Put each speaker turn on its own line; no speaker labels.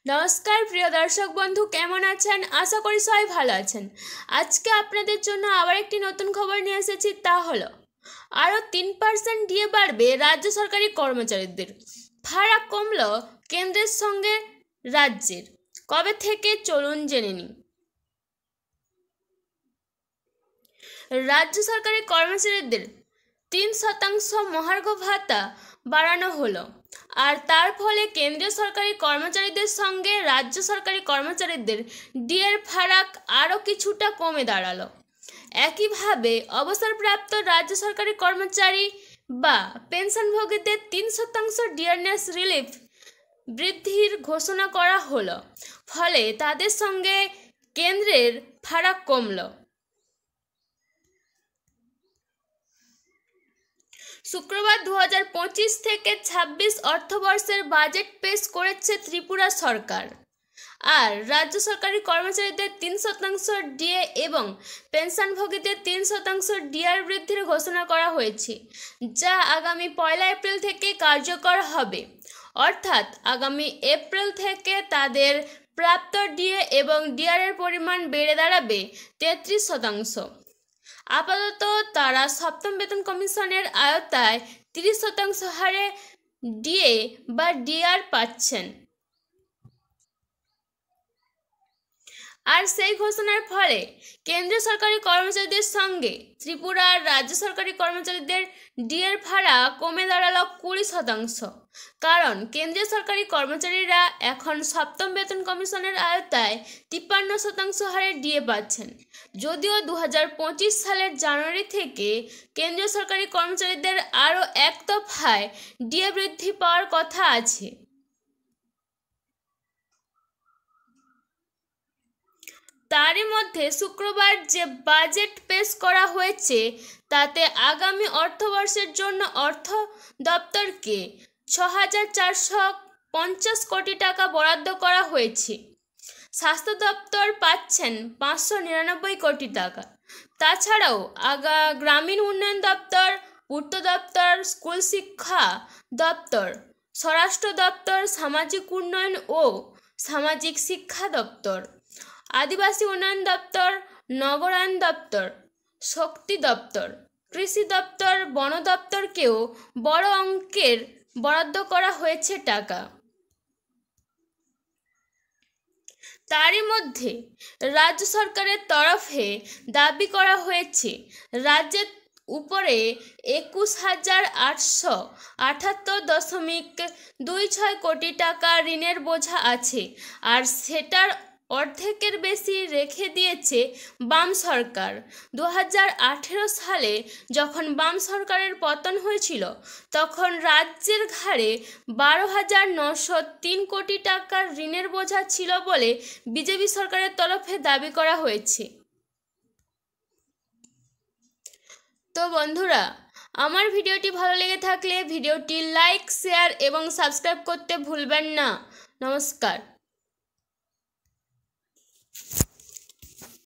নমস্কার প্রিয় দর্শক বন্ধু, কেমন আছেন? আশা করি সবাই ভালো আছেন। আজকে আপনাদের জন্য আবার একটি নতুন খবর নিয়ে এসেছি, তা হলো আরও 3% ডিএ বাড়বে রাজ্য সরকারি কর্মচারীদের। ভাড়া কমল কেন্দ্রের সঙ্গে রাজ্যের, কবে থেকে চলুন জেনে নিই। রাজ্য সরকারি কর্মচারীদের 3% মহার্ঘ ভাতা বাড়ানো হলো, আর তার ফলে কেন্দ্রীয় সরকারি কর্মচারীদের সঙ্গে রাজ্য সরকারি কর্মচারীদের ডিএর ফারাক আরও কিছুটা কমে দাঁড়ালো। একইভাবে অবসরপ্রাপ্ত রাজ্য সরকারি কর্মচারী বা পেনশনভোগীদের 3% ডিয়ারনেস রিলিফ বৃদ্ধির ঘোষণা করা হলো, ফলে তাদের সঙ্গে কেন্দ্রের ফারাক কমল। শুক্রবার 2025 থেকে 26 অর্থবর্ষের বাজেট পেশ করেছে ত্রিপুরা সরকার। আর রাজ্য সরকারি কর্মচারীদের 3% ডিএ এবং পেনশনভোগীদের 3% ডিআর বৃদ্ধির ঘোষণা করা হয়েছে, যা আগামী 1 এপ্রিল থেকে কার্যকর হবে। অর্থাৎ আগামী এপ্রিল থেকে তাদের প্রাপ্ত ডিএ এবং ডিআরের পরিমাণ বেড়ে দাঁড়াবে 33%। আপাতত তারা সপ্তম বেতন কমিশনের আওতায় 30% হারে ডিএ বা ডিআর পাচ্ছেন। আর সেই ঘোষণার ফলে কেন্দ্রীয় সরকারি কর্মচারীদের সঙ্গে ত্রিপুরার রাজ্য সরকারি কর্মচারীদের ডিএর ভাড়া কমে দাঁড়ালো 20%। কারণ কেন্দ্রীয় সরকারি কর্মচারীরা এখন সপ্তম বেতন কমিশনের আওতায় 53% হারে ডিএ পাচ্ছেন, যদিও 2025 সালের জানুয়ারি থেকে কেন্দ্রীয় সরকারি কর্মচারীদের আরও এক দফায় ডিএ বৃদ্ধি পাওয়ার কথা আছে। তারই মধ্যে শুক্রবার যে বাজেট পেশ করা হয়েছে তাতে আগামী অর্থবর্ষের জন্য অর্থ দপ্তরকে 6,450 কোটি টাকা বরাদ্দ করা হয়েছে। স্বাস্থ্য দপ্তর পাচ্ছেন 599 কোটি টাকা। তাছাড়াও গ্রামীণ উন্নয়ন দপ্তর, পূর্ত দপ্তর, স্কুল শিক্ষা দপ্তর, স্বরাষ্ট্র দপ্তর, সামাজিক উন্নয়ন ও সামাজিক শিক্ষা দপ্তর, আদিবাসী উন্নয়ন দপ্তর, নগরায়ণ দপ্তর, শক্তি দপ্তর, কৃষি দপ্তর, বন দপ্তরকেও বড় অঙ্কের বরাদ্দ করা হয়েছে টাকা। তারই মধ্যে রাজ্য সরকারের তরফে দাবি করা হয়েছে রাজ্যের উপরে 21,878.26 কোটি টাকা ঋণের বোঝা আছে, আর সেটার অর্ধেকের বেশি রেখে দিয়েছে বাম সরকার। 2018 সালে যখন বাম সরকারের পতন হয়েছিল তখন রাজ্যের ঘাড়ে 12,903 কোটি টাকার ঋণের বোঝা ছিল বলে বিজেপি সরকারের তরফে দাবি করা হয়েছে। তো বন্ধুরা, আমার ভিডিওটি ভালো লেগে থাকলে ভিডিওটি লাইক, শেয়ার এবং সাবস্ক্রাইব করতে ভুলবেন না। নমস্কার।